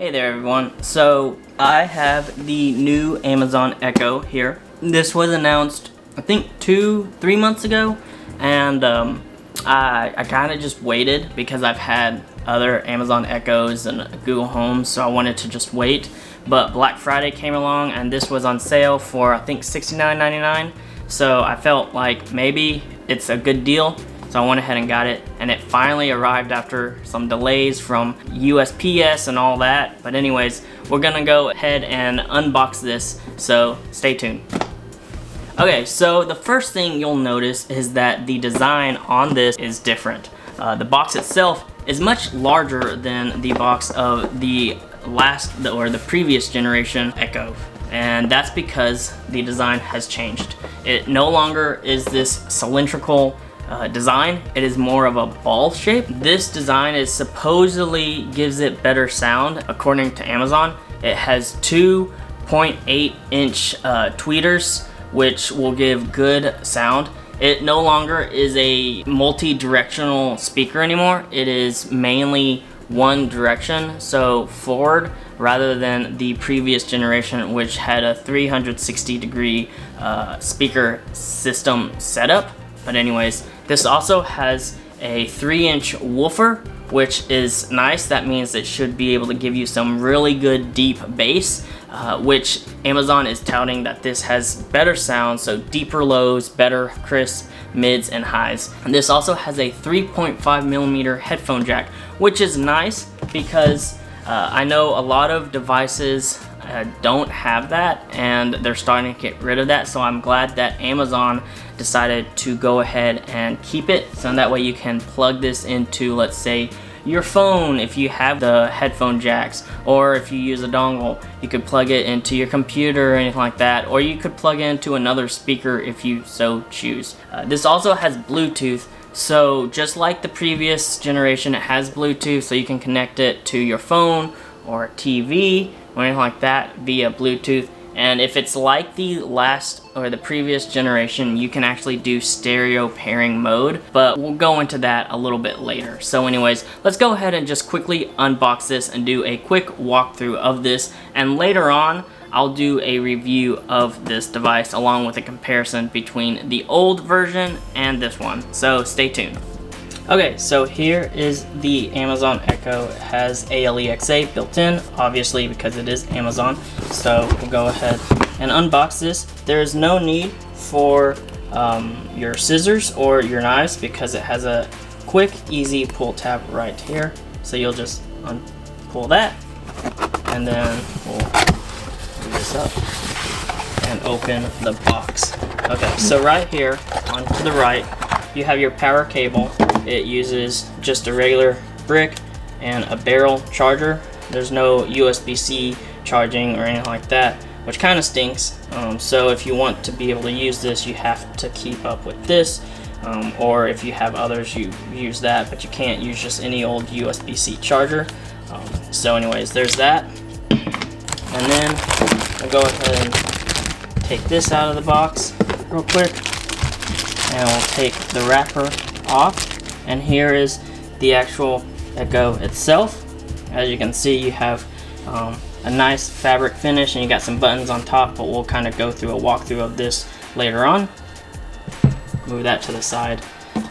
Hey there everyone, so I have the new Amazon Echo here. This was announced I think 2-3 months ago, and I kind of just waited because I've had other Amazon Echoes and Google Home, so I wanted to just wait. But Black Friday came along and this was on sale for I think $69.99, so I felt like maybe it's a good deal. So I went ahead and got it, and it finally arrived after some delays from USPS and all that. But anyways, we're gonna go ahead and unbox this, so stay tuned. Okay, so the first thing you'll notice is that the design on this is different. The box itself is much larger than the box of the previous generation Echo. And that's because the design has changed. It no longer is this cylindrical design. It is more of a ball shape. This design is supposedly gives it better sound according to Amazon. It has 2.8-inch tweeters, which will give good sound. It no longer is a multi-directional speaker anymore. It is mainly one direction, so forward, rather than the previous generation, which had a 360-degree speaker system setup. But anyways, this also has a 3-inch woofer, which is nice. That means it should be able to give you some really good deep bass, which Amazon is touting that this has better sound, so deeper lows, better crisp mids and highs. And this also has a 3.5mm headphone jack, which is nice because I know a lot of devices don't have that, and they're starting to get rid of that, so I'm glad that Amazon decided to go ahead and keep it, so that way you can plug this into, let's say, your phone if you have the headphone jacks, or if you use a dongle, you could plug it into your computer or anything like that, or you could plug it into another speaker if you so choose. This also has Bluetooth, so just like the previous generation, it has Bluetooth, so you can connect it to your phone or TV or anything like that via Bluetooth. And if it's like the last or the previous generation, you can actually do stereo pairing mode, but we'll go into that a little bit later. So anyways, let's go ahead and just quickly unbox this and do a quick walkthrough of this, and later on I'll do a review of this device along with a comparison between the old version and this one, so stay tuned. Okay, so here is the Amazon Echo. It has ALEXA built in, obviously because it is Amazon. So we'll go ahead and unbox this. There is no need for your scissors or your knives because it has a quick, easy pull tab right here. So you'll just pull that, and then we'll do this up and open the box. Okay, so right here on to the right, you have your power cable. It uses just a regular brick and a barrel charger. There's no USB-C charging or anything like that, which kind of stinks. So if you want to be able to use this, you have to keep up with this, or if you have others, you use that, but you can't use just any old USB-C charger. So anyways, there's that. And then we'll go ahead and take this out of the box real quick, and we'll take the wrapper off. And here is the actual Echo itself. As you can see, you have a nice fabric finish, and you got some buttons on top, but we'll kind of go through a walkthrough of this later on. Move that to the side.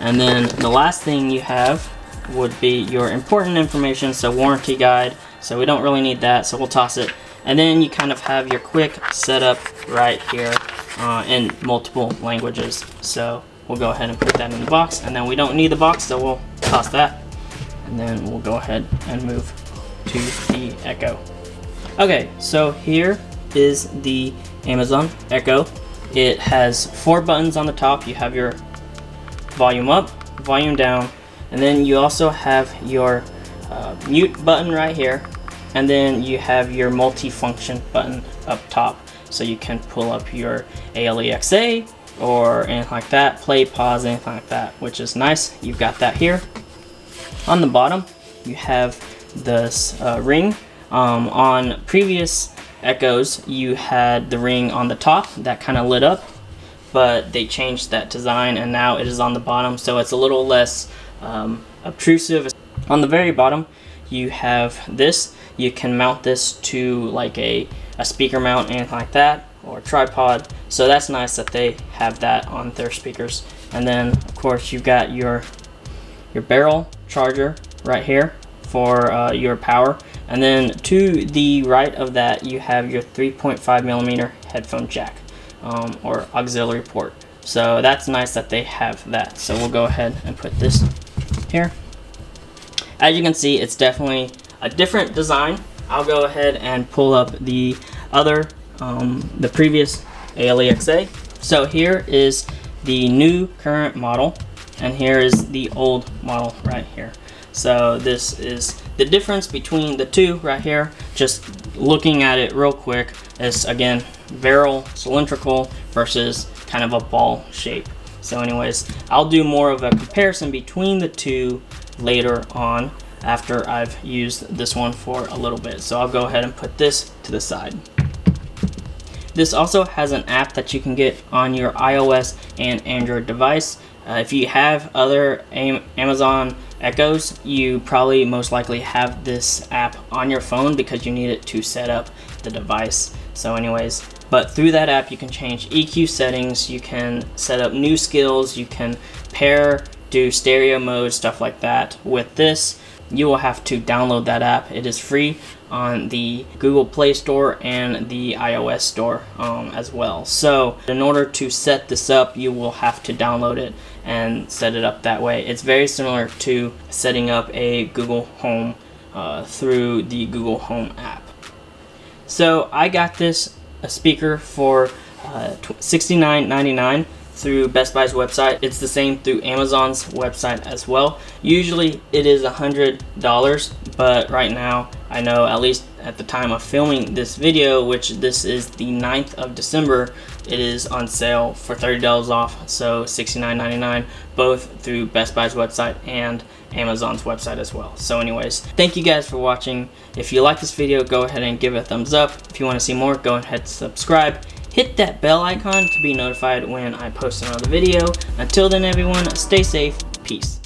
And then the last thing you have would be your important information, so warranty guide. So we don't really need that, so we'll toss it. And then you kind of have your quick setup right here in multiple languages. So we'll go ahead and put that in the box, and then we don't need the box, so we'll toss that. And then we'll go ahead and move to the Echo. Okay, so here is the Amazon Echo. It has 4 buttons on the top. You have your volume up, volume down, and then you also have your mute button right here, and then you have your multi-function button up top, so you can pull up your ALEXA or anything like that, play, pause, anything like that, which is nice. You've got that here. On the bottom, you have this ring. On previous Echoes, you had the ring on the top that kind of lit up, but they changed that design, and now it is on the bottom, so it's a little less obtrusive. On the very bottom, you have this. You can mount this to like a speaker mount, anything like that, or a tripod. So that's nice that they have that on their speakers. And then of course you've got your barrel charger right here for your power. And then to the right of that, you have your 3.5mm headphone jack or auxiliary port. So that's nice that they have that. So we'll go ahead and put this here. As you can see, it's definitely a different design. I'll go ahead and pull up the other, the previous ALEXA. So here is the new current model, and here is the old model right here. So this is the difference between the two right here. Just looking at it real quick, is again barrel cylindrical versus kind of a ball shape. So anyways, I'll do more of a comparison between the two later on after I've used this one for a little bit. So I'll go ahead and put this to the side. This also has an app that you can get on your iOS and Android device. If you have other Amazon Echoes, you probably most likely have this app on your phone because you need it to set up the device. So anyways, but through that app you can change EQ settings, you can set up new skills, you can pair, do stereo mode, stuff like that. With this, you will have to download that app. It is free on the Google Play Store and the iOS Store as well. So in order to set this up, you will have to download it and set it up that way. It's very similar to setting up a Google Home through the Google Home app. So I got this a speaker for $69.99 through Best Buy's website. It's the same through Amazon's website as well. Usually it is $100, but right now I know, at least at the time of filming this video, which this is the 9th of December, it is on sale for $30 off, so $69.99, both through Best Buy's website and Amazon's website as well. So anyways, thank you guys for watching. If you like this video, go ahead and give it a thumbs up. If you want to see more, go ahead and subscribe. Hit that bell icon to be notified when I post another video. Until then everyone, stay safe. Peace.